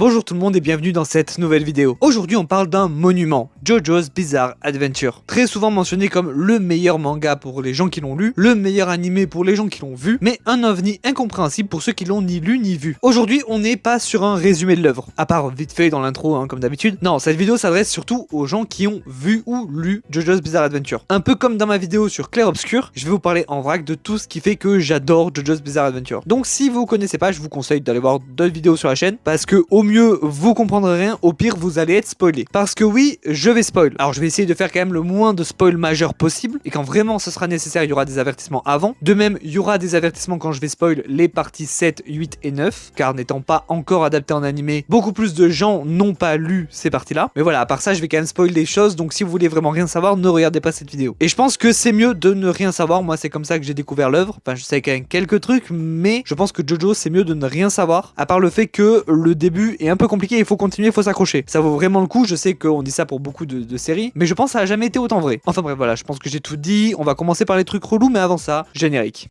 Bonjour tout le monde et bienvenue dans cette nouvelle vidéo. Aujourd'hui on parle d'un monument, JoJo's Bizarre Adventure. Très souvent mentionné comme le meilleur manga pour les gens qui l'ont lu, le meilleur animé pour les gens qui l'ont vu, mais un ovni incompréhensible pour ceux qui l'ont ni lu ni vu. Aujourd'hui on n'est pas sur un résumé de l'œuvre, à part vite fait dans l'intro comme d'habitude. Non, cette vidéo s'adresse surtout aux gens qui ont vu ou lu JoJo's Bizarre Adventure. Un peu comme dans ma vidéo sur Clair Obscur, je vais vous parler en vrac de tout ce qui fait que j'adore JoJo's Bizarre Adventure. Donc si vous connaissez pas, je vous conseille d'aller voir d'autres vidéos sur la chaîne, parce que au mieux vous comprendrez rien, au pire vous allez être spoilé. Parce que oui, je vais spoil. Alors je vais essayer de faire quand même le moins de spoil majeur possible, et quand vraiment ce sera nécessaire, il y aura des avertissements avant. De même, il y aura des avertissements quand je vais spoil les parties 7, 8 et 9, car n'étant pas encore adapté en animé, beaucoup plus de gens n'ont pas lu ces parties-là. Mais voilà, à part ça, je vais quand même spoil des choses, donc si vous voulez vraiment rien savoir, ne regardez pas cette vidéo. Et je pense que c'est mieux de ne rien savoir, moi c'est comme ça que j'ai découvert l'œuvre. Enfin, je sais quand même quelques trucs, mais je pense que JoJo, c'est mieux de ne rien savoir, à part le fait que le début est un peu compliqué, il faut continuer, il faut s'accrocher. Ça vaut vraiment le coup, je sais qu'on dit ça pour beaucoup de séries, mais je pense que ça a jamais été autant vrai. Enfin bref, voilà, je pense que j'ai tout dit, on va commencer par les trucs relous, mais avant ça, générique.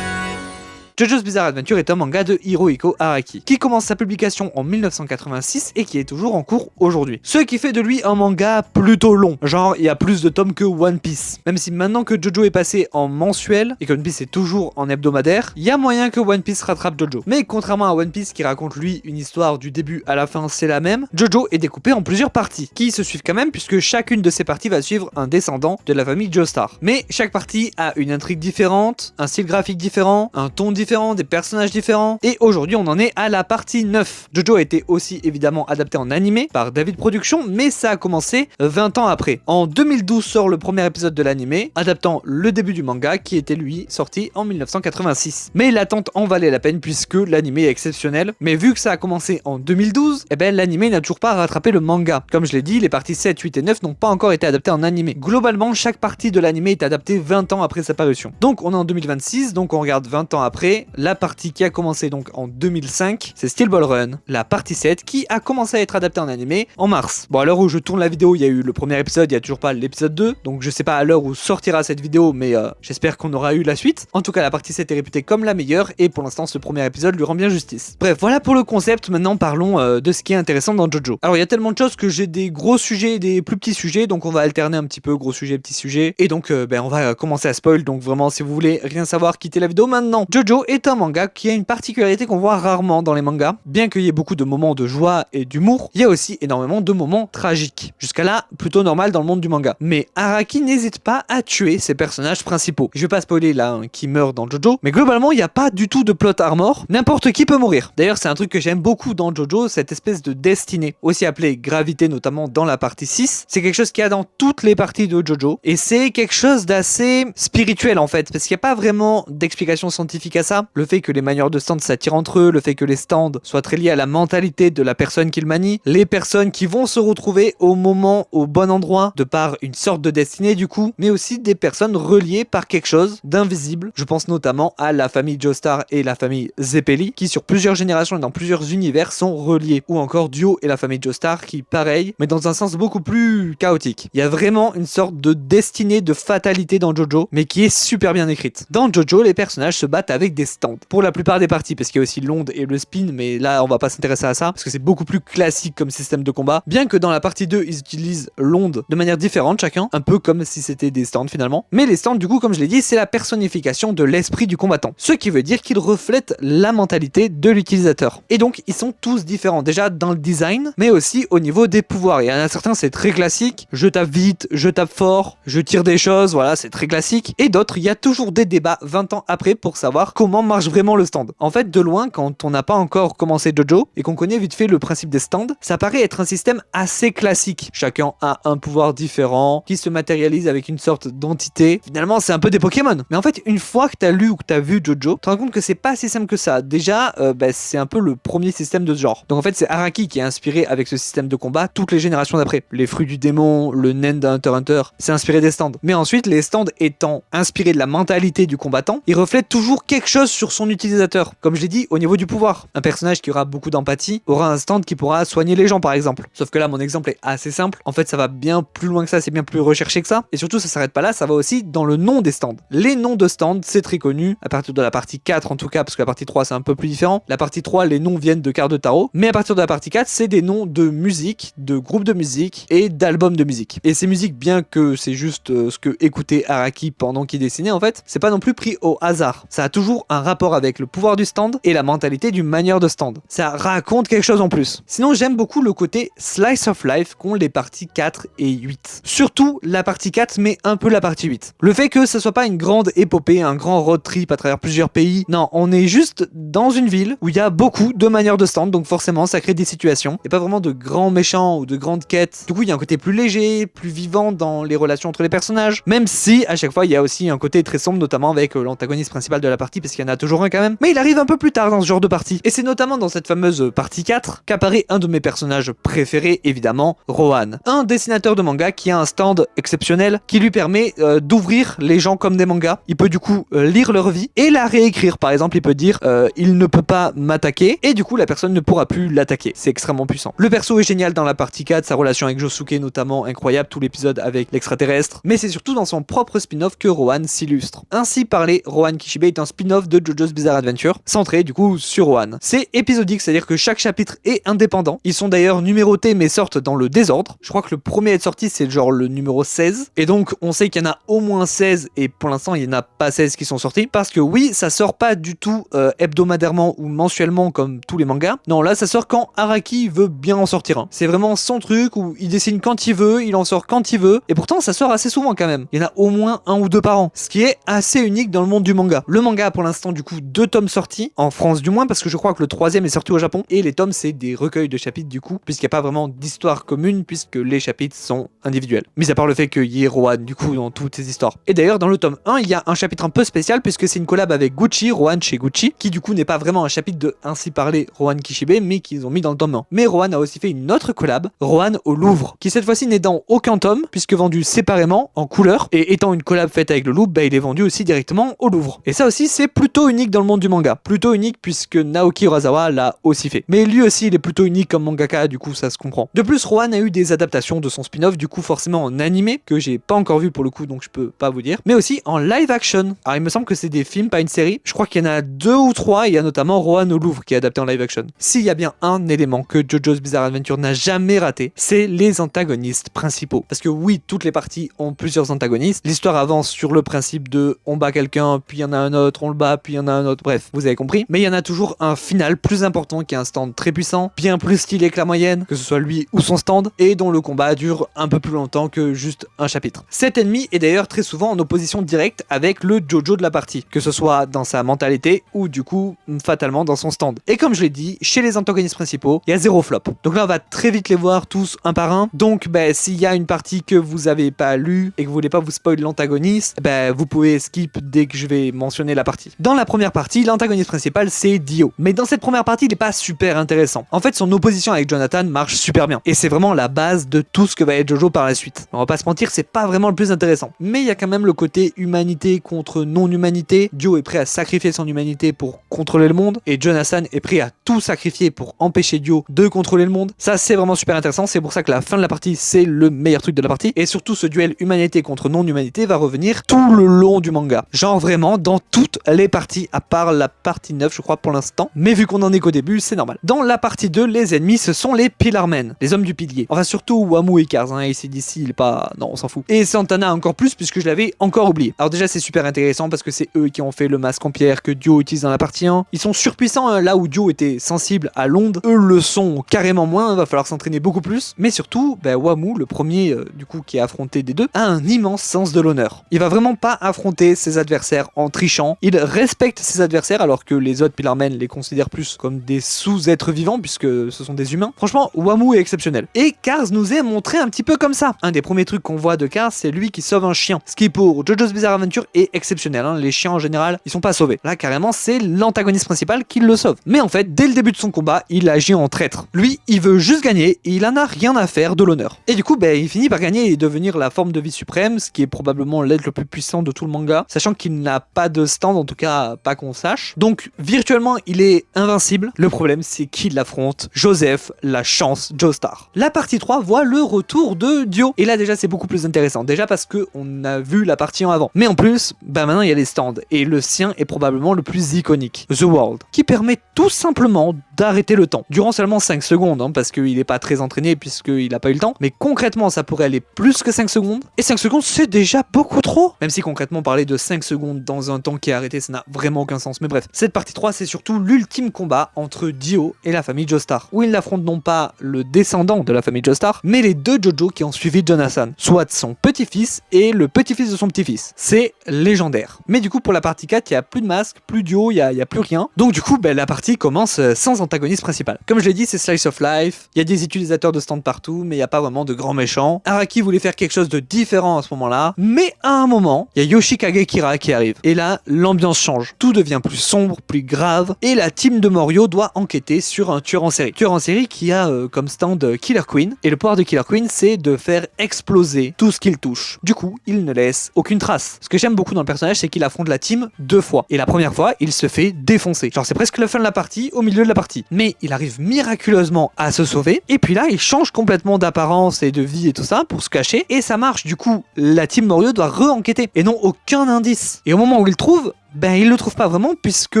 JoJo's Bizarre Adventure est un manga de Hirohiko Araki, qui commence sa publication en 1986 et qui est toujours en cours aujourd'hui. Ce qui fait de lui un manga plutôt long, genre il y a plus de tomes que One Piece. Même si maintenant que JoJo est passé en mensuel, et que One Piece est toujours en hebdomadaire, il y a moyen que One Piece rattrape JoJo. Mais contrairement à One Piece qui raconte lui une histoire du début à la fin c'est la même, JoJo est découpé en plusieurs parties, qui se suivent quand même puisque chacune de ces parties va suivre un descendant de la famille Joestar. Mais chaque partie a une intrigue différente, un style graphique différent, un ton différent, des personnages différents, et aujourd'hui on en est à la partie 9. JoJo a été aussi évidemment adapté en animé par David Productions, mais ça a commencé 20 ans après. En 2012 sort le premier épisode de l'animé, adaptant le début du manga qui était lui sorti en 1986. Mais l'attente en valait la peine puisque l'animé est exceptionnel, mais vu que ça a commencé en 2012, eh ben l'animé n'a toujours pas rattrapé le manga. Comme je l'ai dit, les parties 7, 8 et 9 n'ont pas encore été adaptées en animé. Globalement, chaque partie de l'animé est adaptée 20 ans après sa parution. Donc on est en 2026, donc on regarde 20 ans après. La partie qui a commencé donc en 2005, c'est Steel Ball Run, la partie 7 qui a commencé à être adaptée en animé en mars. Bon, à l'heure où je tourne la vidéo, il y a eu le premier épisode, il n'y a toujours pas l'épisode 2, donc je sais pas à l'heure où sortira cette vidéo, mais j'espère qu'on aura eu la suite. En tout cas, la partie 7 est réputée comme la meilleure, et pour l'instant, ce premier épisode lui rend bien justice. Bref, voilà pour le concept, maintenant parlons de ce qui est intéressant dans JoJo. Alors, il y a tellement de choses que j'ai des gros sujets et des plus petits sujets, donc on va alterner un petit peu gros sujet, petit sujet, et donc on va commencer à spoil, donc vraiment, si vous voulez rien savoir, quittez la vidéo maintenant. JoJo est un manga qui a une particularité qu'on voit rarement dans les mangas. Bien qu'il y ait beaucoup de moments de joie et d'humour, il y a aussi énormément de moments tragiques. Jusqu'à là, plutôt normal dans le monde du manga. Mais Araki n'hésite pas à tuer ses personnages principaux. Je vais pas spoiler là qui meurt dans JoJo, mais globalement il n'y a pas du tout de plot armor. N'importe qui peut mourir. D'ailleurs c'est un truc que j'aime beaucoup dans JoJo, cette espèce de destinée, aussi appelée gravité notamment dans la partie 6. C'est quelque chose qu'il y a dans toutes les parties de JoJo, et c'est quelque chose d'assez spirituel en fait, parce qu'il n'y a pas vraiment d'explication scientifique à ça. Le fait que les manieurs de stands s'attirent entre eux, le fait que les stands soient très liés à la mentalité de la personne qu'ils manient, les personnes qui vont se retrouver au moment, au bon endroit, de par une sorte de destinée du coup, mais aussi des personnes reliées par quelque chose d'invisible. Je pense notamment à la famille Joestar et la famille Zeppeli, qui sur plusieurs générations et dans plusieurs univers sont reliés, ou encore Dio et la famille Joestar qui, pareil, mais dans un sens beaucoup plus chaotique. Il y a vraiment une sorte de destinée, de fatalité dans JoJo, mais qui est super bien écrite. Dans JoJo, les personnages se battent avec des stands. Pour la plupart des parties, parce qu'il y a aussi l'onde et le spin, mais là on va pas s'intéresser à ça, parce que c'est beaucoup plus classique comme système de combat, bien que dans la partie 2, ils utilisent l'onde de manière différente chacun, un peu comme si c'était des stands finalement. Mais les stands, du coup, comme je l'ai dit, c'est la personnification de l'esprit du combattant, ce qui veut dire qu'ils reflètent la mentalité de l'utilisateur. Et donc, ils sont tous différents, déjà dans le design, mais aussi au niveau des pouvoirs. Il y en a certains, c'est très classique, je tape vite, je tape fort, je tire des choses, voilà, c'est très classique. Et d'autres, il y a toujours des débats 20 ans après pour savoir comment marche vraiment le stand. En fait, de loin, quand on n'a pas encore commencé JoJo et qu'on connaît vite fait le principe des stands, ça paraît être un système assez classique. Chacun a un pouvoir différent qui se matérialise avec une sorte d'entité. Finalement, c'est un peu des Pokémon. Mais en fait, une fois que tu as lu ou que tu as vu JoJo, tu te rends compte que c'est pas si simple que ça. Déjà, c'est un peu le premier système de ce genre. Donc en fait, c'est Araki qui a inspiré avec ce système de combat toutes les générations d'après. Les fruits du démon, le nen d'un Hunter x Hunter, c'est inspiré des stands. Mais ensuite, les stands étant inspirés de la mentalité du combattant, ils reflètent toujours quelque chose chose sur son utilisateur. Comme je l'ai dit, au niveau du pouvoir. Un personnage qui aura beaucoup d'empathie aura un stand qui pourra soigner les gens par exemple. Sauf que là mon exemple est assez simple. En fait ça va bien plus loin que ça, c'est bien plus recherché que ça. Et surtout ça s'arrête pas là, ça va aussi dans le nom des stands. Les noms de stands, c'est très connu, à partir de la partie 4 en tout cas, parce que la partie 3 c'est un peu plus différent. La partie 3, les noms viennent de cartes de tarot, mais à partir de la partie 4, c'est des noms de musique, de groupes de musique et d'albums de musique. Et ces musiques, bien que c'est juste ce que écoutait Araki pendant qu'il dessinait en fait, c'est pas non plus pris au hasard. Ça a toujours un rapport avec le pouvoir du stand et la mentalité du manieur de stand. Ça raconte quelque chose en plus. Sinon, j'aime beaucoup le côté slice of life qu'ont les parties 4 et 8. Surtout la partie 4, mais un peu la partie 8. Le fait que ça soit pas une grande épopée, un grand road trip à travers plusieurs pays. Non, on est juste dans une ville où il y a beaucoup de manières de stand, donc forcément ça crée des situations. Il n'y a pas vraiment de grands méchants ou de grandes quêtes. Du coup, il y a un côté plus léger, plus vivant dans les relations entre les personnages. Même si à chaque fois il y a aussi un côté très sombre, notamment avec l'antagoniste principal de la partie, parce qu'il y en a toujours un quand même. Mais il arrive un peu plus tard dans ce genre de partie. Et c'est notamment dans cette fameuse partie 4 qu'apparaît un de mes personnages préférés, évidemment, Rohan. Un dessinateur de manga qui a un stand exceptionnel qui lui permet d'ouvrir les gens comme des mangas. Il peut du coup lire leur vie et la réécrire. Par exemple, il peut dire il ne peut pas m'attaquer et du coup la personne ne pourra plus l'attaquer. C'est extrêmement puissant. Le perso est génial dans la partie 4, sa relation avec Josuke notamment incroyable, tout l'épisode avec l'extraterrestre, mais c'est surtout dans son propre spin-off que Rohan s'illustre. Ainsi parlé, Rohan Kishibe est un spin-off de JoJo's Bizarre Adventure, centré du coup sur Rohan. C'est épisodique, c'est-à-dire que chaque chapitre est indépendant. Ils sont d'ailleurs numérotés mais sortent dans le désordre. Je crois que le premier à être sorti c'est genre le numéro 16, et donc on sait qu'il y en a au moins 16 et pour l'instant il n'y en a pas 16 qui sont sortis, parce que oui, ça sort pas du tout hebdomadairement ou mensuellement comme tous les mangas. Non, là ça sort quand Araki veut bien en sortir un. C'est vraiment son truc où il dessine quand il veut, il en sort quand il veut, et pourtant ça sort assez souvent quand même. Il y en a au moins un ou deux par an, ce qui est assez unique dans le monde du manga. Le manga a pour l'instant du coup 2 tomes sortis, en France du moins, parce que je crois que le 3e est sorti au Japon, et les tomes c'est des recueils de chapitres du coup, puisqu'il n'y a pas vraiment d'histoire commune, puisque les chapitres sont individuels. Mis à part le fait qu'il y ait Rohan du coup dans toutes ces histoires. Et d'ailleurs dans le tome 1, il y a un chapitre un peu spécial, puisque c'est une collab avec Gucci, Rohan chez Gucci, qui du coup n'est pas vraiment un chapitre de Ainsi parler Rohan Kishibe, mais qu'ils ont mis dans le tome 1. Mais Rohan a aussi fait une autre collab, Rohan au Louvre, qui cette fois-ci n'est dans aucun tome, puisque vendu séparément, en couleur, et étant une collab faite avec le Louvre, bah, il est vendu aussi directement au Louvre. Et ça aussi c'est plutôt unique dans le monde du manga. Plutôt unique puisque Naoki Urasawa l'a aussi fait. Mais lui aussi il est plutôt unique comme mangaka, du coup ça se comprend. De plus, Rohan a eu des adaptations de son spin-off, du coup forcément en animé, que j'ai pas encore vu pour le coup, donc je peux pas vous dire, mais aussi en live action. Alors il me semble que c'est des films, pas une série. Je crois qu'il y en a 2 ou 3, et il y a notamment Rohan au Louvre qui est adapté en live action. S'il y a bien un élément que JoJo's Bizarre Adventure n'a jamais raté, c'est les antagonistes principaux. Parce que oui, toutes les parties ont plusieurs antagonistes. L'histoire avance sur le principe de on bat quelqu'un, puis il y en a un autre, on le bat, puis il y en a un autre, bref, vous avez compris. Mais il y en a toujours un final plus important qui est un stand très puissant, bien plus stylé que la moyenne, que ce soit lui ou son stand, et dont le combat dure un peu plus longtemps que juste un chapitre. Cet ennemi est d'ailleurs très souvent en opposition directe avec le Jojo de la partie, que ce soit dans sa mentalité ou du coup fatalement dans son stand. Et comme je l'ai dit, chez les antagonistes principaux, il y a 0 flop. Donc là on va très vite les voir tous un par un. Donc s'il y a une partie que vous avez pas lue et que vous voulez pas vous spoil l'antagoniste, vous pouvez skip dès que je vais mentionner la partie. Dans la première partie, l'antagoniste principal c'est Dio. Mais dans cette première partie, il est pas super intéressant. En fait, son opposition avec Jonathan marche super bien. Et c'est vraiment la base de tout ce que va être Jojo par la suite. On va pas se mentir, c'est pas vraiment le plus intéressant. Mais il y a quand même le côté humanité contre non-humanité. Dio est prêt à sacrifier son humanité pour contrôler le monde. Et Jonathan est prêt à tout sacrifier pour empêcher Dio de contrôler le monde. Ça, c'est vraiment super intéressant. C'est pour ça que la fin de la partie, c'est le meilleur truc de la partie. Et surtout, ce duel humanité contre non-humanité va revenir tout le long du manga. Genre vraiment dans toutes les parties, à part la partie 9, je crois, pour l'instant. Mais vu qu'on en est qu'au début, c'est normal. Dans la partie 2, les ennemis, ce sont les Pillarmen, les hommes du pilier. Enfin, surtout Wamou et Kars, hein, ici d'ici, il est pas... Non, on s'en fout. Et Santana encore plus, puisque je l'avais encore oublié. Alors déjà, c'est super intéressant, parce que c'est eux qui ont fait le masque en pierre que Dio utilise dans la partie 1. Ils sont surpuissants, hein, là où Dio était sensible à l'onde. Eux le sont carrément moins, va falloir s'entraîner beaucoup plus. Mais surtout, Wamou, le premier, du coup, qui a affronté des deux, a un immense sens de l'honneur. Il va vraiment pas affronter ses adversaires en trichant. Il respecte ses adversaires, alors que les autres Pillarmen les considèrent plus comme des sous-êtres vivants, puisque ce sont des humains. Franchement, Wamou est exceptionnel. Et Kars nous est montré un petit peu comme ça. Un des premiers trucs qu'on voit de Kars, c'est lui qui sauve un chien. Ce qui pour JoJo's Bizarre Adventure est exceptionnel. Hein. Les chiens en général, ils sont pas sauvés. Là, carrément, c'est l'antagoniste principal qui le sauve. Mais en fait, dès le début de son combat, il agit en traître. Lui, il veut juste gagner et il en a rien à faire de l'honneur. Et du coup, il finit par gagner et devenir la forme de vie suprême, ce qui est probablement l'être le plus puissant de tout le manga, sachant qu'il n'a pas de stand, en tout cas manga, pas qu'on sache. Donc virtuellement il est invincible. Le problème c'est qu'il affronte Joseph, la chance Joestar. La partie 3 voit le retour de Dio. Et là déjà c'est beaucoup plus intéressant. Déjà parce que on a vu la partie en avant. Mais en plus, maintenant il y a les stands. Et le sien est probablement le plus iconique. The World. Qui permet tout simplement d'arrêter le temps. Durant seulement 5 secondes, hein, parce qu'il n'est pas très entraîné puisqu'il n'a pas eu le temps. Mais concrètement ça pourrait aller plus que 5 secondes. Et 5 secondes c'est déjà beaucoup trop. Même si concrètement parler de 5 secondes dans un temps qui est arrêté, ça n'a vraiment aucun sens. Mais bref, cette partie 3 c'est surtout l'ultime combat entre Dio et la famille Joestar. Où il n'affronte non pas le descendant de la famille Joestar, mais les deux Jojo qui ont suivi Jonathan. Soit son petit-fils et le petit-fils de son petit-fils. C'est légendaire. Mais du coup pour la partie 4, il n'y a plus de masque, plus Dio, il n'y a plus rien. Donc du coup la partie commence sans antagoniste principal. Comme je l'ai dit, c'est Slice of Life. Il y a des utilisateurs de stand partout, mais il n'y a pas vraiment de grands méchants. Araki voulait faire quelque chose de différent à ce moment-là, mais à un moment, il y a Yoshikage Kira qui arrive. Et là, l'ambiance change. Tout devient plus sombre, plus grave, et la team de Morio doit enquêter sur un tueur en série. Tueur en série qui a comme stand Killer Queen, et le pouvoir de Killer Queen, c'est de faire exploser tout ce qu'il touche. Du coup, il ne laisse aucune trace. Ce que j'aime beaucoup dans le personnage, c'est qu'il affronte la team 2 fois. Et la première fois, il se fait défoncer. Genre, c'est presque la fin de la partie, au milieu de la partie. Mais il arrive miraculeusement à se sauver, et puis là, il change complètement d'apparence et de vie et tout ça pour se cacher, et ça marche. Du coup, la team Morio doit re-enquêter, et non aucun indice. Et au moment où il trouve, il le trouve pas vraiment puisque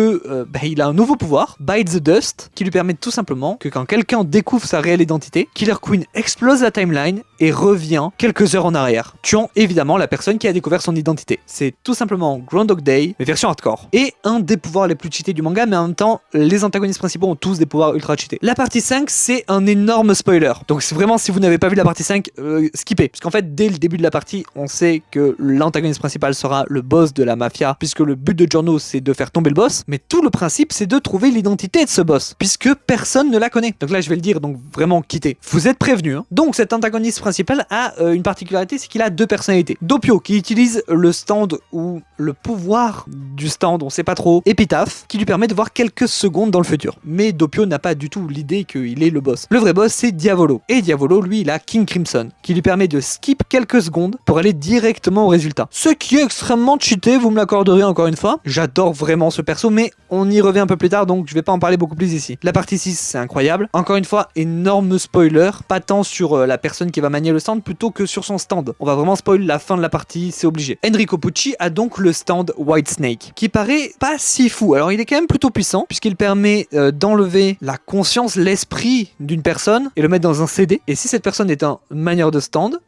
il a un nouveau pouvoir, Bite the Dust, qui lui permet tout simplement que quand quelqu'un découvre sa réelle identité, Killer Queen explose la timeline et revient quelques heures en arrière, tuant évidemment la personne qui a découvert son identité. C'est tout simplement Groundhog Day, mais version hardcore. Et un des pouvoirs les plus cheatés du manga, mais en même temps, les antagonistes principaux ont tous des pouvoirs ultra cheatés. La partie 5, c'est un énorme spoiler. Donc c'est vraiment, si vous n'avez pas vu la partie 5, skippez. Parce qu'en fait, dès le début de la partie, on sait que l'antagoniste principal sera le boss de la mafia, puisque le but de Giorno c'est de faire tomber le boss, mais tout le principe c'est de trouver l'identité de ce boss, puisque personne ne la connaît. Donc là je vais le dire, donc vraiment quittez. Vous êtes prévenus. Hein. Donc cet antagoniste principal a une particularité, c'est qu'il a 2 personnalités. Doppio qui utilise le stand ou le pouvoir du stand, on sait pas trop, Epitaph, qui lui permet de voir quelques secondes dans le futur. Mais Doppio n'a pas du tout l'idée qu'il est le boss. Le vrai boss c'est Diavolo. Et Diavolo lui il a King Crimson, qui lui permet de skip quelques secondes pour aller directement au résultat. Ce qui est extrêmement cheaté, vous me l'accorderez encore une fois. J'adore vraiment ce perso, mais on y revient un peu plus tard, donc je vais pas en parler beaucoup plus ici. La partie 6, c'est incroyable. Encore une fois, énorme spoiler, pas tant sur la personne qui va manier le stand, plutôt que sur son stand. On va vraiment spoil la fin de la partie, c'est obligé. Enrico Pucci a donc le stand White Snake, qui paraît pas si fou. Alors il est quand même plutôt puissant, puisqu'il permet d'enlever la conscience, l'esprit d'une personne, et le mettre dans un CD. Et si cette personne est un manieur de stand,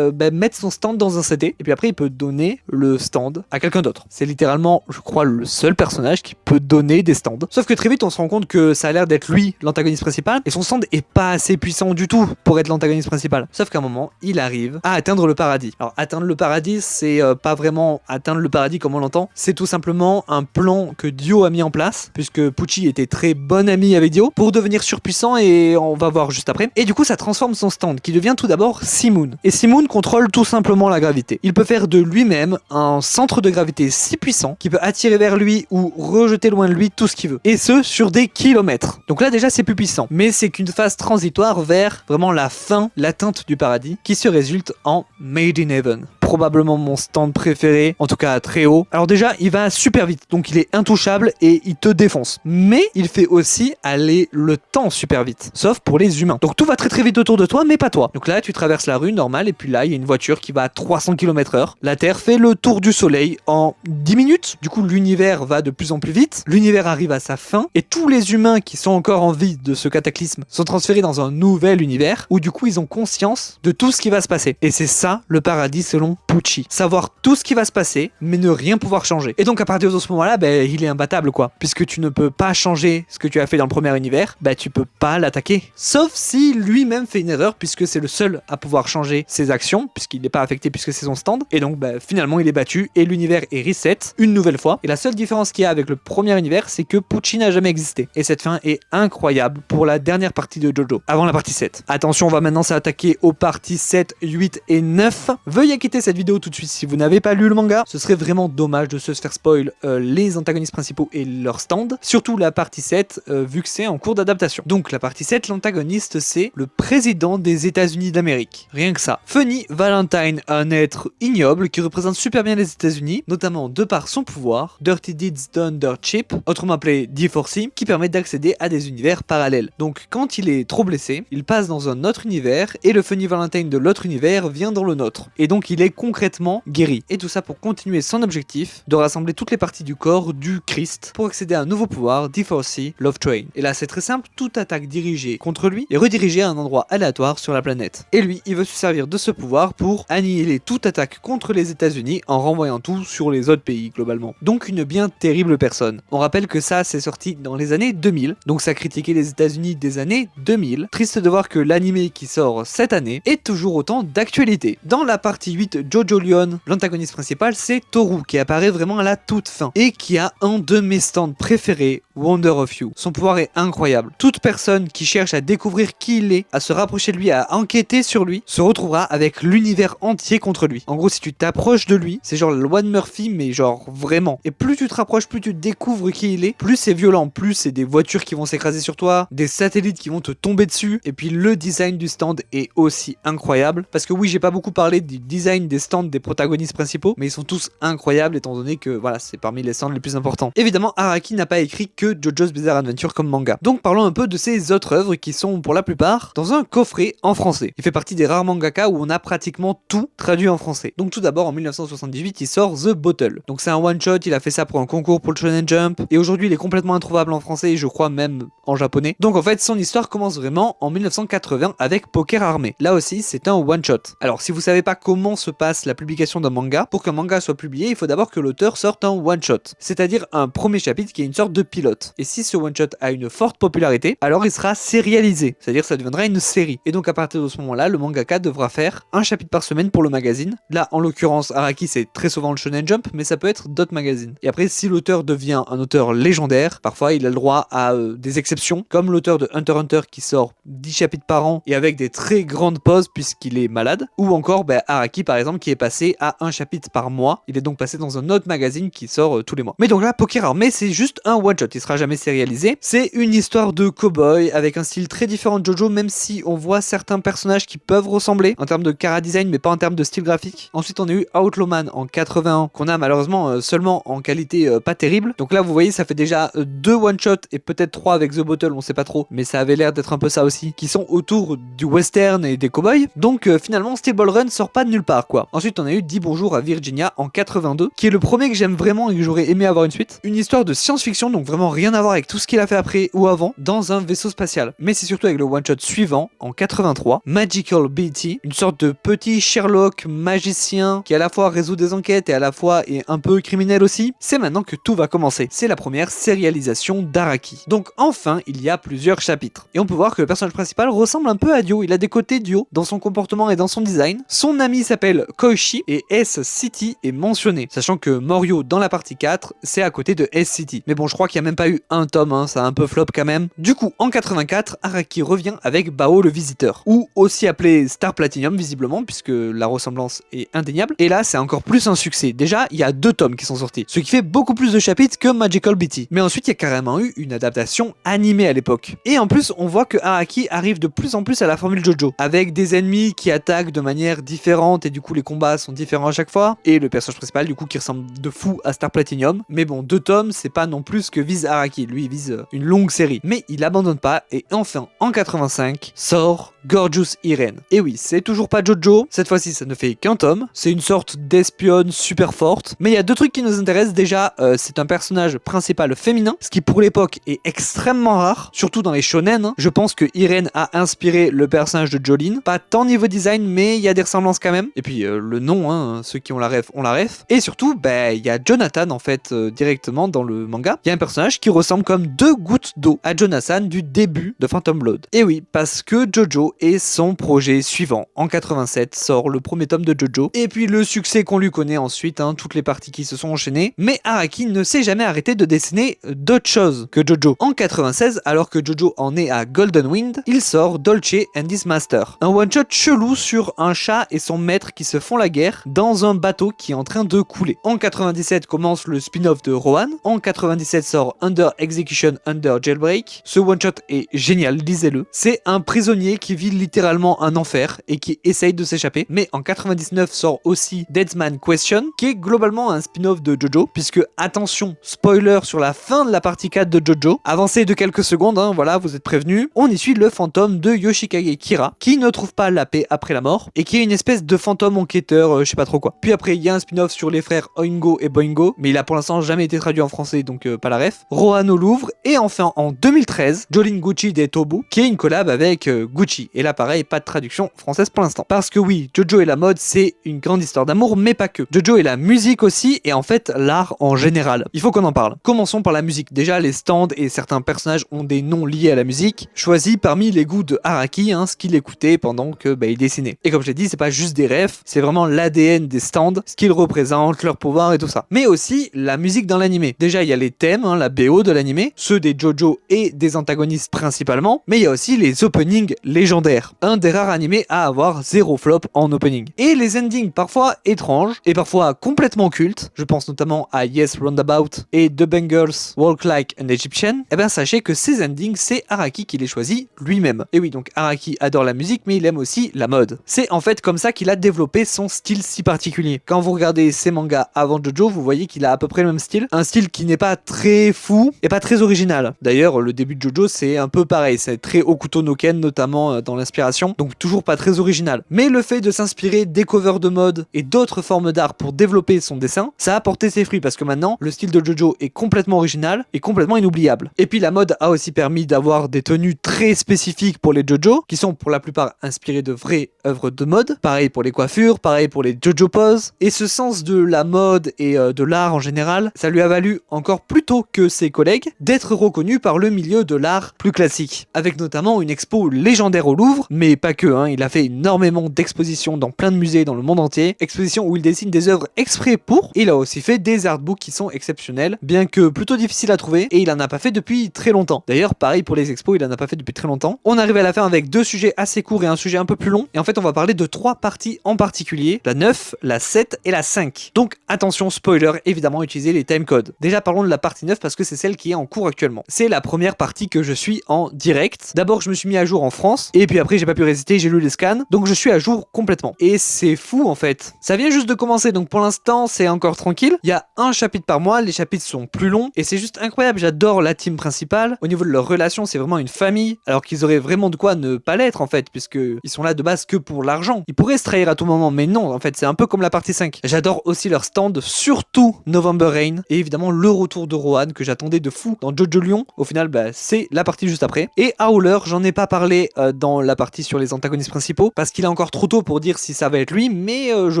mettre son stand dans un CD, et puis après il peut donner le stand à quelqu'un d'autre. C'est littéralement, je crois, le seul personnage qui peut donner des stands. Sauf que très vite on se rend compte que ça a l'air d'être lui l'antagoniste principal, et son stand est pas assez puissant du tout pour être l'antagoniste principal. Sauf qu'à un moment, il arrive à atteindre le paradis. Alors atteindre le paradis, c'est pas vraiment atteindre le paradis comme on l'entend, c'est tout simplement un plan que Dio a mis en place, puisque Pucci était très bon ami avec Dio, pour devenir surpuissant, et on va voir juste après. Et du coup ça transforme son stand, qui devient tout d'abord Simoon. Et Simoon contrôle tout simplement la gravité. Il peut faire de lui-même un centre de gravité si puissant qu'il peut attirer vers lui ou rejeter loin de lui tout ce qu'il veut. Et ce, sur des kilomètres. Donc là déjà c'est plus puissant. Mais c'est qu'une phase transitoire vers vraiment la fin, l'atteinte du paradis, qui se résulte en Made in Heaven. Probablement mon stand préféré, en tout cas très haut. Alors déjà, il va super vite, donc il est intouchable et il te défonce. Mais il fait aussi aller le temps super vite, sauf pour les humains. Donc tout va très très vite autour de toi, mais pas toi. Donc là, tu traverses la rue normale, et puis là, il y a une voiture qui va à 300 km/h. La Terre fait le tour du Soleil en 10 minutes. Du coup, l'univers va de plus en plus vite. L'univers arrive à sa fin, et tous les humains qui sont encore en vie de ce cataclysme sont transférés dans un nouvel univers, où du coup, ils ont conscience de tout ce qui va se passer. Et c'est ça, le paradis selon Pucci. Savoir tout ce qui va se passer, mais ne rien pouvoir changer. Et donc à partir de ce moment-là, il est imbattable quoi. Puisque tu ne peux pas changer ce que tu as fait dans le premier univers, tu peux pas l'attaquer. Sauf si lui-même fait une erreur, puisque c'est le seul à pouvoir changer ses actions, puisqu'il n'est pas affecté puisque c'est son stand. Et donc finalement il est battu, et l'univers est reset une nouvelle fois. Et la seule différence qu'il y a avec le premier univers, c'est que Pucci n'a jamais existé. Et cette fin est incroyable pour la dernière partie de Jojo, avant la partie 7. Attention, on va maintenant s'attaquer aux parties 7, 8 et 9. Veuillez quitter cette cette vidéo tout de suite si vous n'avez pas lu le manga. Ce serait vraiment dommage de se faire spoil les antagonistes principaux et leur stand, surtout la partie 7 vu que c'est en cours d'adaptation. Donc la partie 7, l'antagoniste c'est le président des États-Unis d'Amérique. Rien que ça. Funny Valentine, un être ignoble qui représente super bien les États-Unis, notamment de par son pouvoir, Dirty Deeds Done Dirt Cheap, autrement appelé D4C, qui permet d'accéder à des univers parallèles. Donc quand il est trop blessé, il passe dans un autre univers et le Funny Valentine de l'autre univers vient dans le nôtre. Et donc il est concrètement guéri. Et tout ça pour continuer son objectif de rassembler toutes les parties du corps du Christ pour accéder à un nouveau pouvoir, D4C Love Train. Et là c'est très simple, toute attaque dirigée contre lui est redirigée à un endroit aléatoire sur la planète. Et lui, il veut se servir de ce pouvoir pour annihiler toute attaque contre les États-Unis en renvoyant tout sur les autres pays globalement. Donc une bien terrible personne. On rappelle que ça c'est sorti dans les années 2000, donc ça critiquait les États-Unis des années 2000. Triste de voir que l'anime qui sort cette année est toujours autant d'actualité. Dans la partie 8, Jojo Lion, l'antagoniste principal c'est Toru qui apparaît vraiment à la toute fin et qui a un de mes stands préférés, Wonder of You. Son pouvoir est incroyable. Toute personne qui cherche à découvrir qui il est, à se rapprocher de lui, à enquêter sur lui, se retrouvera avec l'univers entier contre lui. En gros, si tu t'approches de lui, c'est genre la loi de Murphy, mais genre vraiment. Et plus tu te rapproches, plus tu découvres qui il est, plus c'est violent, plus c'est des voitures qui vont s'écraser sur toi, des satellites qui vont te tomber dessus, et puis le design du stand est aussi incroyable. Parce que oui, j'ai pas beaucoup parlé du design des stands des protagonistes principaux, mais ils sont tous incroyables étant donné que voilà, c'est parmi les stands les plus importants. Évidemment, Araki n'a pas écrit que JoJo's Bizarre Adventure comme manga. Donc parlons un peu de ses autres œuvres qui sont pour la plupart dans un coffret en français. Il fait partie des rares mangaka où on a pratiquement tout traduit en français. Donc tout d'abord en 1978 il sort The Bottle. Donc c'est un one shot, il a fait ça pour un concours pour le Shonen Jump et aujourd'hui il est complètement introuvable en français et je crois même en japonais. Donc en fait son histoire commence vraiment en 1980 avec Poker Armée. Là aussi c'est un one shot. Alors si vous savez pas comment se passe la publication d'un manga, pour qu'un manga soit publié il faut d'abord que l'auteur sorte un one shot. C'est-à-dire un premier chapitre qui est une sorte de pilote. Et si ce one shot a une forte popularité, alors il sera sérialisé. C'est-à-dire ça deviendra une série. Et donc à partir de ce moment-là, le mangaka devra faire un chapitre par semaine pour le magazine. Là, en l'occurrence, Araki, c'est très souvent le Shonen Jump, mais ça peut être d'autres magazines. Et après, si l'auteur devient un auteur légendaire, parfois il a le droit à des exceptions, comme l'auteur de Hunter x Hunter qui sort 10 chapitres par an et avec des très grandes pauses puisqu'il est malade. Ou encore Araki, par exemple, qui est passé à un chapitre par mois. Il est donc passé dans un autre magazine qui sort tous les mois. Mais donc là, Poker Armée, c'est juste un one-shot. Il sera jamais sérialisé. C'est une histoire de cow-boy avec un style très différent de JoJo, même si on voit certains personnages qui peuvent ressembler en termes de chara-design, mais pas en termes de style graphique. Ensuite, on a eu Outlawman en 81, qu'on a malheureusement seulement en qualité pas terrible. Donc là, vous voyez, ça fait déjà 2 one-shots et peut-être 3 avec The Bottle, on sait pas trop, mais ça avait l'air d'être un peu ça aussi, qui sont autour du western et des cow-boys. Donc finalement, Steel Ball Run sort pas de nulle part, quoi. Ensuite, on a eu Dis bonjour à Virginia en 82, qui est le premier que j'aime vraiment et que j'aurais aimé avoir une suite. Une histoire de science-fiction, donc vraiment rien à voir avec tout ce qu'il a fait après ou avant, dans un vaisseau spatial. Mais c'est surtout avec le one-shot suivant, en 83, Magical Betty, une sorte de petit Sherlock magicien qui à la fois résout des enquêtes et à la fois est un peu criminel aussi. C'est maintenant que tout va commencer. C'est la première sérialisation d'Araki. Donc enfin, il y a plusieurs chapitres. Et on peut voir que le personnage principal ressemble un peu à Dio. Il a des côtés Dio dans son comportement et dans son design. Son ami s'appelle Koichi et S-City est mentionné. Sachant que Morio dans la partie 4, c'est à côté de S-City. Mais bon, je crois qu'il n'y a même pas eu un tome, hein, ça a un peu flop quand même. Du coup, en 84, Araki revient avec Bao le Visiteur, ou aussi appelé Star Platinum visiblement, puisque la ressemblance est indéniable. Et là, c'est encore plus un succès. Déjà, il y a 2 tomes qui sont sortis, ce qui fait beaucoup plus de chapitres que Magical Betty. Mais ensuite, il y a carrément eu une adaptation animée à l'époque. Et en plus, on voit que Araki arrive de plus en plus à la formule JoJo, avec des ennemis qui attaquent de manière différente et du coup les combats sont différents à chaque fois. Et le personnage principal du coup qui ressemble de fou à Star Platinum. Mais bon, 2 tomes, c'est pas non plus ce que vise Araki. Lui, il vise une longue série. Mais il abandonne pas et enfin, en 85, sort Gorgeous Irene. Et oui, c'est toujours pas JoJo. Cette fois-ci, ça ne fait qu'un tome. C'est une sorte d'espionne super forte. Mais il y a 2 trucs qui nous intéressent. Déjà, c'est un personnage principal féminin, ce qui pour l'époque est extrêmement rare, surtout dans les shonen. Hein. Je pense que Irene a inspiré le personnage de Jolene. Pas tant niveau design, mais il y a des ressemblances quand même. Et puis le nom, hein, ceux qui ont la ref ont la ref. Et surtout, il y a Jonathan en fait directement dans le manga. Il y a un personnage qui ressemble comme 2 gouttes d'eau à Jonathan du début de Phantom Blood. Et oui, parce que JoJo est son projet suivant. En 87 sort le premier tome de JoJo. Et puis le succès qu'on lui connaît ensuite, hein, toutes les parties qui se sont enchaînées. Mais Araki ne s'est jamais arrêté de dessiner d'autres choses que JoJo. En 96, alors que JoJo en est à Golden Wind, il sort Dolce and His Master. Un one-shot chelou sur un chat et son maître qui se se font la guerre dans un bateau qui est en train de couler. En 97 commence le spin-off de Rohan. En 97 sort Under Execution, Under Jailbreak. Ce one-shot est génial, lisez-le. C'est un prisonnier qui vit littéralement un enfer et qui essaye de s'échapper. Mais en 99 sort aussi Deadman's Question, qui est globalement un spin-off de Jojo, puisque, attention, spoiler sur la fin de la partie 4 de Jojo, avancez de quelques secondes, hein, voilà, vous êtes prévenus, on y suit le fantôme de Yoshikage Kira, qui ne trouve pas la paix après la mort, et qui est une espèce de fantôme enquêteur, je sais pas trop quoi. Puis après, il y a un spin-off sur les frères Oingo et Boingo, mais il a pour l'instant jamais été traduit en français, donc pas la ref. Rohan au Louvre, et enfin en 2013, Jolin Gucci des Tobu, qui est une collab avec Gucci. Et là pareil, pas de traduction française pour l'instant. Parce que oui, Jojo et la mode, c'est une grande histoire d'amour, mais pas que. Jojo et la musique aussi, et en fait l'art en général. Il faut qu'on en parle. Commençons par la musique. Déjà, les stands et certains personnages ont des noms liés à la musique, choisis parmi les goûts de Araki, hein, ce qu'il écoutait pendant que il dessinait. Et comme je l'ai dit, c'est pas juste des refs, c'est vraiment l'ADN des stands, ce qu'ils représentent, leur pouvoir et tout ça. Mais aussi la musique dans l'animé. Déjà, il y a les thèmes, hein, la BO de l'animé, ceux des Jojo et des antagonistes principalement, mais il y a aussi les openings légendaires. Un des rares animés à avoir 0 flop en opening. Et les endings parfois étranges et parfois complètement cultes, je pense notamment à Yes Roundabout et The Bangers Walk Like an Egyptian, et bien sachez que ces endings, c'est Araki qui les choisit lui-même. Et oui, donc Araki adore la musique, mais il aime aussi la mode. C'est en fait comme ça qu'il a développé son style si particulier. Quand vous regardez ses mangas avant Jojo, vous voyez qu'il a à peu près le même style. Un style qui n'est pas très fou et pas très original. D'ailleurs, le début de Jojo, c'est un peu pareil. C'est très Hokuto no Ken, notamment dans l'inspiration. Donc toujours pas très original. Mais le fait de s'inspirer des covers de mode et d'autres formes d'art pour développer son dessin, ça a porté ses fruits parce que maintenant, le style de Jojo est complètement original et complètement inoubliable. Et puis la mode a aussi permis d'avoir des tenues très spécifiques pour les Jojo, qui sont pour la plupart inspirées de vraies œuvres de mode. Pareil pour les coiffures, pareil pour les Jojo poses. Et ce sens de la mode et de l'art en général, ça lui a valu encore plus tôt que ses collègues d'être reconnu par le milieu de l'art plus classique. Avec notamment une expo légendaire au Louvre, mais pas que, hein, il a fait énormément d'expositions dans plein de musées dans le monde entier, expositions où il dessine des œuvres exprès pour. Il a aussi fait des artbooks qui sont exceptionnels, bien que plutôt difficiles à trouver, et il en a pas fait depuis très longtemps. D'ailleurs, pareil pour les expos, il en a pas fait depuis très longtemps. On arrive à la fin avec 2 sujets assez courts et un sujet un peu plus long, et en fait on va parler de 3 parties en particulier, la 9, la 7 et la 5. Donc attention, spoiler, évidemment utilisez les timecodes. Déjà parlons de la partie 9 parce que c'est celle qui est en cours actuellement. C'est la première partie que je suis en direct. D'abord je me suis mis à jour en France, et puis après j'ai pas pu résister, j'ai lu les scans, donc je suis à jour complètement. Et c'est fou en fait. Ça vient juste de commencer, donc pour l'instant c'est encore tranquille. Il y a un chapitre par mois, les chapitres sont plus longs, et c'est juste incroyable, j'adore la team principale. Au niveau de leur relation, c'est vraiment une famille, alors qu'ils auraient vraiment de quoi ne pas l'être en fait, puisque ils sont là de base que pour l'argent. Ils pourraient se trahir à tout moment, mais non, en fait c'est un peu comme la partie 5. J'adore aussi leur stand, surtout November Rain, et évidemment le retour de Rohan que j'attendais de fou dans Jojo Lion. Au final, c'est la partie juste après. Et Howler, j'en ai pas parlé dans la partie sur les antagonistes principaux, parce qu'il est encore trop tôt pour dire si ça va être lui, mais je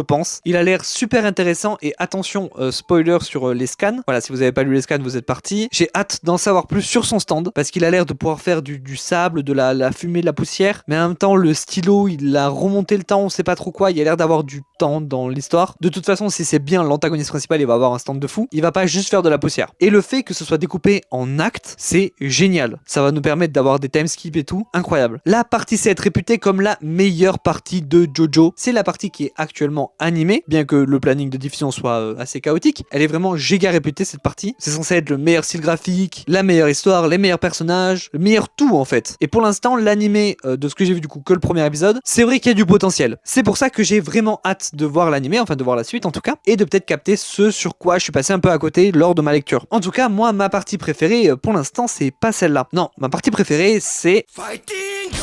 pense. Il a l'air super intéressant, et attention, spoiler sur les scans. Voilà, si vous avez pas lu les scans, vous êtes partis. J'ai hâte d'en savoir plus sur son stand, parce qu'il a l'air de pouvoir faire du sable, de la fumée, de la poussière, mais en même temps, le stylo, il a remonté le temps, on sait pas trop quoi, il a l'air d'avoir du temps dans l'histoire. De toute façon, si c'est bien l'antagoniste principal, il va avoir un stand de fou, il va pas juste faire de la poussière. Et le fait que ce soit découpé en actes, c'est génial. Ça va nous permettre d'avoir des timeskips et tout, incroyable. La partie 7, réputée comme la meilleure partie de Jojo, c'est la partie qui est actuellement animée, bien que le planning de diffusion soit assez chaotique. Elle est vraiment giga réputée cette partie. C'est censé être le meilleur style graphique, la meilleure histoire, les meilleurs personnages, le meilleur tout en fait. Et pour l'instant, l'animé, de ce que j'ai vu du coup que le premier épisode, c'est vrai qu'il y a du potentiel. C'est pour ça que j'ai vraiment hâte de voir l'animé, enfin de voir la suite en tout cas, et de peut-être capter ce sur quoi je suis passé un peu à côté lors de ma lecture. En tout cas, moi, ma partie préférée, pour l'instant, c'est pas celle-là. Non, ma partie préférée, c'est Fighting God.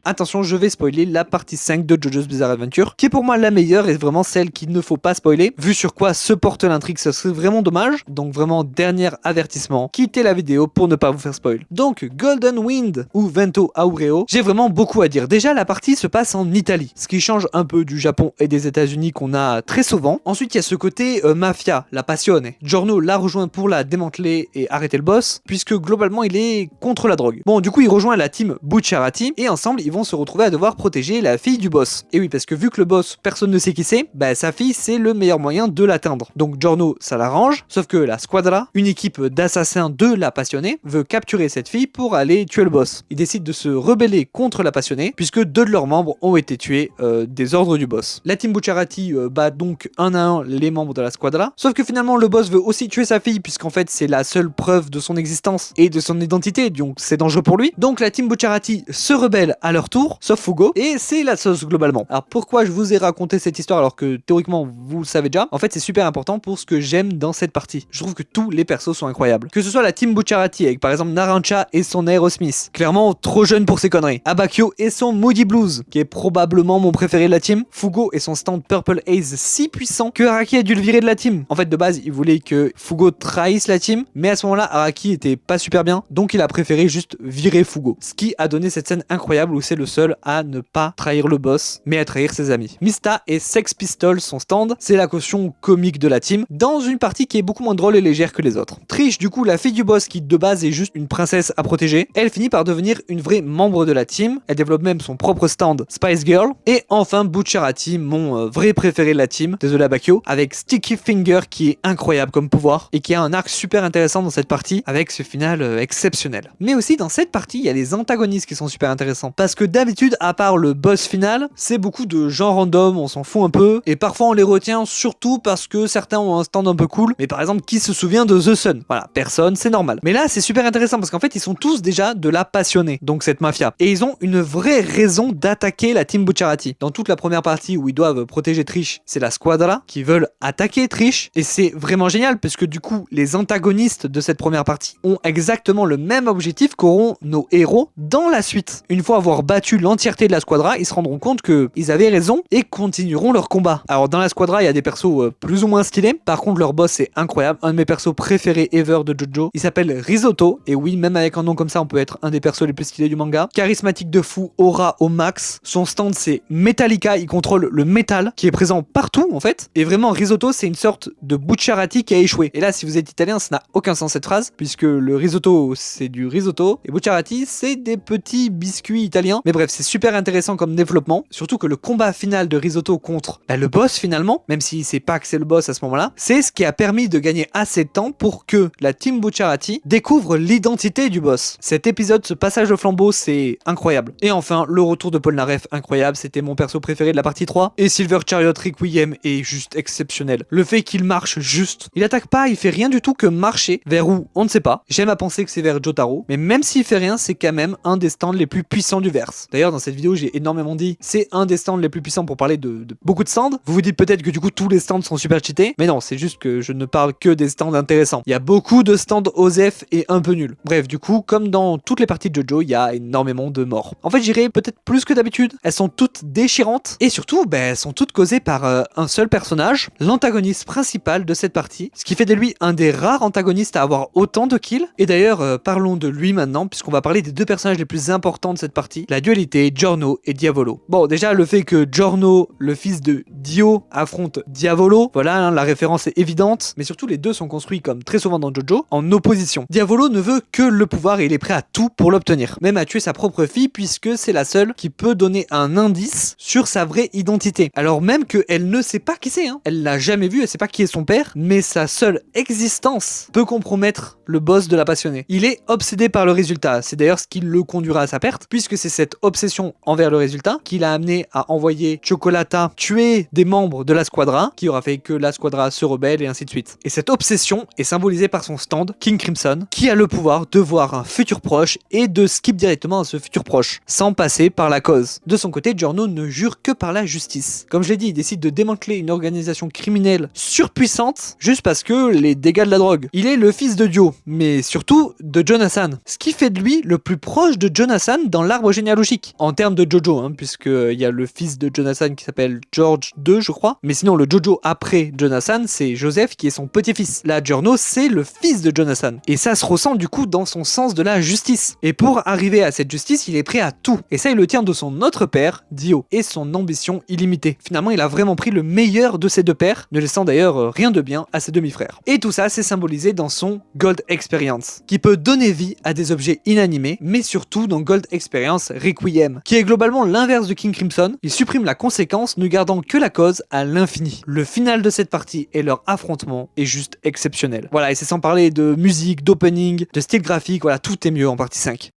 Attention, je vais spoiler la partie 5 de JoJo's Bizarre Adventure, qui est pour moi la meilleure et vraiment celle qu'il ne faut pas spoiler, vu sur quoi se porte l'intrigue, ce serait vraiment dommage. Donc vraiment, dernier avertissement, quittez la vidéo pour ne pas vous faire spoil. Donc, Golden Wind ou Vento Aureo, j'ai vraiment beaucoup à dire. Déjà, la partie se passe en Italie, ce qui change un peu du Japon et des États-Unis qu'on a très souvent. Ensuite, il y a ce côté mafia, la passione. Giorno l'a rejoint pour la démanteler et arrêter le boss, puisque globalement, il est contre la drogue. Bon, du coup, il rejoint la team Bucciarati, et ensemble, ils vont vont se retrouver à devoir protéger la fille du boss. Et oui, parce que vu que le boss, personne ne sait qui c'est, bah sa fille c'est le meilleur moyen de l'atteindre. Donc Giorno, ça l'arrange, sauf que la Squadra, une équipe d'assassins de la passionnée, veut capturer cette fille pour aller tuer le boss. Ils décident de se rebeller contre la passionnée, puisque 2 de leurs membres ont été tués des ordres du boss. La team Bucciarati bat donc un à un les membres de la Squadra, sauf que finalement le boss veut aussi tuer sa fille, puisqu'en fait c'est la seule preuve de son existence et de son identité, donc c'est dangereux pour lui. Donc la team Bucciarati se rebelle à leur tour, sauf Fugo, et c'est la sauce globalement. Alors pourquoi je vous ai raconté cette histoire alors que théoriquement vous le savez déjà? En fait c'est super important pour ce que j'aime dans cette partie. Je trouve que tous les persos sont incroyables. Que ce soit la team Bucciarati avec par exemple Narancia et son Aerosmith, clairement trop jeune pour ses conneries. Abakio et son Moody Blues, qui est probablement mon préféré de la team. Fugo et son stand Purple Haze si puissant que Araki a dû le virer de la team. En fait de base il voulait que Fugo trahisse la team, mais à ce moment-là Araki était pas super bien, donc il a préféré juste virer Fugo. Ce qui a donné cette scène incroyable où c'est le seul à ne pas trahir le boss, mais à trahir ses amis. Mista et Sex Pistols, son stand, c'est la caution comique de la team, dans une partie qui est beaucoup moins drôle et légère que les autres. Trish, du coup, la fille du boss qui de base est juste une princesse à protéger, elle finit par devenir une vraie membre de la team, elle développe même son propre stand Spice Girl, et enfin Bucciarati, mon vrai préféré de la team, désolé Abakio, avec Sticky Finger qui est incroyable comme pouvoir, et qui a un arc super intéressant dans cette partie, avec ce final exceptionnel. Mais aussi dans cette partie, il y a les antagonistes qui sont super intéressants, parce que d'habitude, à part le boss final, c'est beaucoup de gens random, on s'en fout un peu, et parfois on les retient surtout parce que certains ont un stand un peu cool, mais par exemple, qui se souvient de The Sun? Voilà, personne, c'est normal. Mais là, c'est super intéressant parce qu'en fait, ils sont tous déjà de la passionnée, donc cette mafia, et ils ont une vraie raison d'attaquer la team Bucciarati. Dans toute la première partie où ils doivent protéger Trish, c'est la Squadra qui veulent attaquer Trish, et c'est vraiment génial parce que du coup, les antagonistes de cette première partie ont exactement le même objectif qu'auront nos héros dans la suite. Une fois avoir battu l'entièreté de la Squadra, ils se rendront compte qu'ils avaient raison et continueront leur combat. Alors dans la Squadra, il y a des persos plus ou moins stylés. Par contre, leur boss est incroyable. Un de mes persos préférés ever de JoJo. Il s'appelle Risotto. Et oui, même avec un nom comme ça, on peut être un des persos les plus stylés du manga. Charismatique de fou, aura au max. Son stand, c'est Metallica. Il contrôle le métal qui est présent partout en fait. Et vraiment, Risotto, c'est une sorte de Bucciarati qui a échoué. Et là, si vous êtes italien, ça n'a aucun sens cette phrase, puisque le risotto, c'est du risotto. Et Bucciarati, c'est des petits biscuits italiens. Mais bref, c'est super intéressant comme développement. Surtout que le combat final de Risotto contre le boss finalement, même s'il sait pas que c'est le boss à ce moment-là, c'est ce qui a permis de gagner assez de temps pour que la team Bucciarati découvre l'identité du boss. Cet épisode, ce passage de flambeau, c'est incroyable. Et enfin, le retour de Polnareff, incroyable. C'était mon perso préféré de la partie 3. Et Silver Chariot Requiem est juste exceptionnel. Le fait qu'il marche juste, il attaque pas, il fait rien du tout que marcher. Vers où? On ne sait pas. J'aime à penser que c'est vers Jotaro, mais même s'il fait rien, c'est quand même un des stands les plus puissants du verse. D'ailleurs, dans cette vidéo, j'ai énormément dit, c'est un des stands les plus puissants pour parler de beaucoup de stands. Vous vous dites peut-être que du coup, tous les stands sont super cheatés, mais non, c'est juste que je ne parle que des stands intéressants. Il y a beaucoup de stands OSEF et un peu nuls. Bref, du coup, comme dans toutes les parties de JoJo, il y a énormément de morts. En fait, j'irais peut-être plus que d'habitude. Elles sont toutes déchirantes, et surtout, elles sont toutes causées par un seul personnage, l'antagoniste principal de cette partie, ce qui fait de lui un des rares antagonistes à avoir autant de kills. Et d'ailleurs, parlons de lui maintenant, puisqu'on va parler des deux personnages les plus importants de cette partie, la dualité Giorno et Diavolo. Bon, déjà, le fait que Giorno, le fils de Dio, affronte Diavolo, voilà, hein, la référence est évidente, mais surtout les deux sont construits, comme très souvent dans JoJo, en opposition. Diavolo ne veut que le pouvoir et il est prêt à tout pour l'obtenir, même à tuer sa propre fille, puisque c'est la seule qui peut donner un indice sur sa vraie identité. Alors même qu'elle ne sait pas qui c'est, hein. Elle l'a jamais vu, elle sait pas qui est son père, mais sa seule existence peut compromettre le boss de la passionnée. Il est obsédé par le résultat, c'est d'ailleurs ce qui le conduira à sa perte, puisque c'est cette obsession envers le résultat qui l'a amené à envoyer Chocolata tuer des membres de la Squadra, qui aura fait que la Squadra se rebelle et ainsi de suite. Et cette obsession est symbolisée par son stand, King Crimson, qui a le pouvoir de voir un futur proche et de skip directement à ce futur proche, sans passer par la cause. De son côté, Giorno ne jure que par la justice. Comme je l'ai dit, il décide de démanteler une organisation criminelle surpuissante, juste parce que les dégâts de la drogue. Il est le fils de Dio, mais surtout de Jonathan, ce qui fait de lui le plus proche de Jonathan dans l'arbre généalogique, en termes de Jojo, hein, puisqu'il y a le fils de Jonathan qui s'appelle George II, je crois, mais sinon le Jojo après Jonathan, c'est Joseph qui est son petit-fils. Là, Giorno, c'est le fils de Jonathan, et ça se ressent du coup dans son sens de la justice. Et pour arriver à cette justice, il est prêt à tout, et ça il le tient de son autre père, Dio, et son ambition illimitée. Finalement, il a vraiment pris le meilleur de ses deux pères, ne laissant d'ailleurs rien de bien à ses demi-frères. Et tout ça, c'est symbolisé dans son Gold Experience, qui peut donner vie à des objets inanimés, mais surtout dans Gold Experience Requiem, qui est globalement l'inverse de King Crimson. Il supprime la conséquence, ne gardant que la cause à l'infini. Le final de cette partie et leur affrontement est juste exceptionnel. Voilà, et c'est sans parler de musique, d'opening, de style graphique, voilà, tout est mieux en partie 5.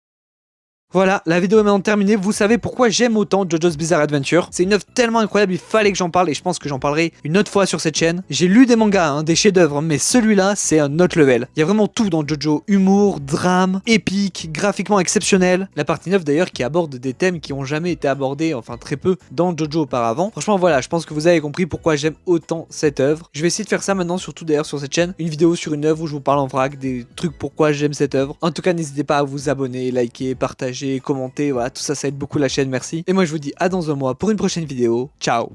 Voilà, la vidéo est maintenant terminée, vous savez pourquoi j'aime autant JoJo's Bizarre Adventure. C'est une œuvre tellement incroyable, il fallait que j'en parle et je pense que j'en parlerai une autre fois sur cette chaîne. J'ai lu des mangas, hein, des chefs-d'œuvre, mais celui-là, c'est un autre level. Il y a vraiment tout dans JoJo, humour, drame, épique, graphiquement exceptionnel. La partie 9 d'ailleurs qui aborde des thèmes qui ont jamais été abordés, enfin très peu, dans JoJo auparavant. Franchement voilà, je pense que vous avez compris pourquoi j'aime autant cette œuvre. Je vais essayer de faire ça maintenant, surtout d'ailleurs sur cette chaîne, une vidéo sur une œuvre où je vous parle en vrac, des trucs pourquoi j'aime cette œuvre. En tout cas, n'hésitez pas à vous abonner, liker, partager, commenter, voilà, tout ça, ça aide beaucoup la chaîne, merci. Et moi je vous dis à dans un mois pour une prochaine vidéo, ciao.